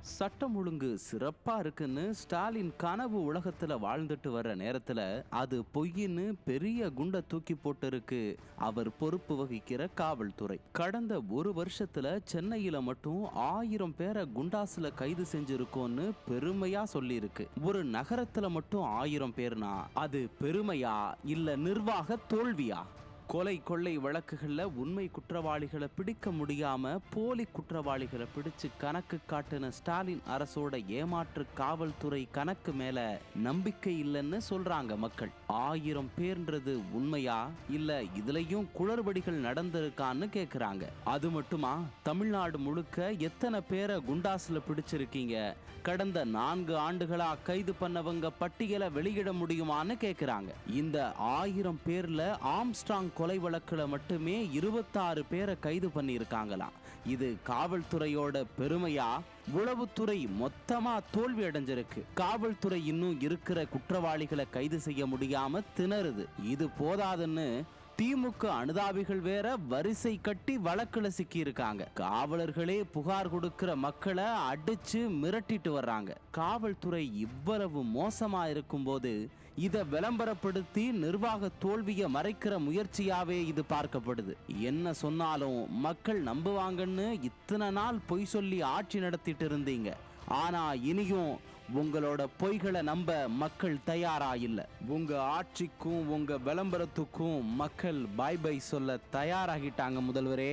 சட்டம் ஒழுங்கு சிறப்பா இருக்குன்னு ஸ்டாலின் கனவு உலகத்துல வாழ்ந்துட்டு வர்ற நேரத்துல அது பொய்ன்னு பெரிய குண்ட தூக்கி போட்டு இருக்கு அவர் பொறுப்பு வகிக்கிற காவல்துறை. கடந்த ஒரு வருஷத்துல சென்னையில மட்டும் 1000 பேரை குண்டாசுல கைது செஞ்சிருக்கோன்னு பெருமையா சொல்லி இருக்கு. ஒரு நகரத்துல மட்டும் 1000 பேர்னா அது பெருமையா இல்ல நிர்வாக தோல்வியா? கொலை கொள்ளை வழக்குகள்ல உண்மை குற்றவாளிகளை பிடிக்க முடியாம போலி குற்றவாளிகளை பிடிச்சு கணக்கு காட்டின ஸ்டாலின் அரசோட ஏமாற்று காவல்துறை கணக்கு மேல நம்பிக்கை இல்லைன்னு சொல்றாங்க மக்கள். 1000 பேர்ன்றது உண்மையா இல்ல இதுலயும் குளறுபடிகள் நடந்திருக்கான்னு கேக்குறாங்க. அது மட்டுமா, தமிழ்நாடு முழுக்க எத்தனை பேரை குண்டாசுல பிடிச்சிருக்கீங்க, கடந்த 4 ஆண்டுகளா கைது பண்ணவங்க பட்டியலை வெளியிட முடியுமான்னு கேக்குறாங்க. இந்த 1000 பேர்ல ஆம்ஸ்ட்ராங் கொலை வழக்குல மட்டுமே 26 பேரை கைது பண்ணியிருக்காங்களாம். இது காவல்துறையோட பெருமையா? உளவுத்துறை மொத்தமா தோல்வி அடைஞ்சிருக்கு. காவல்துறை இன்னும் இருக்கிற குற்றவாளிகளை கைது செய்ய முடியாம திணறுது. இது போதாதுன்னு திமுக அனுதாபிகள் வேற வரிசை கட்டி வழக்குல சிக்கி இருக்காங்க. காவலர்களே புகார் கொடுக்கிற மக்களை அடிச்சு மிரட்டிட்டு வர்றாங்க. காவல்துறை இவ்வளவு மோசமா இருக்கும் போது இதை விளம்பரப்படுத்தி நிர்வாக தோல்வியை மறைக்கிற முயற்சியாவே இது பார்க்கப்படுது. என்ன சொன்னாலும் மக்கள் நம்புவாங்கன்னு இத்தனை நாள் பொய் சொல்லி ஆட்சி நடத்திட்டு இருந்தீங்க. ஆனா இனியும் உங்களோட பொய்களை நம்ப மக்கள் தயாரா இல்ல. உங்க ஆட்சிக்கும் உங்க விளம்பரத்துக்கும் மக்கள் பை பை சொல்ல தயாராகிட்டாங்க முதல்வரே.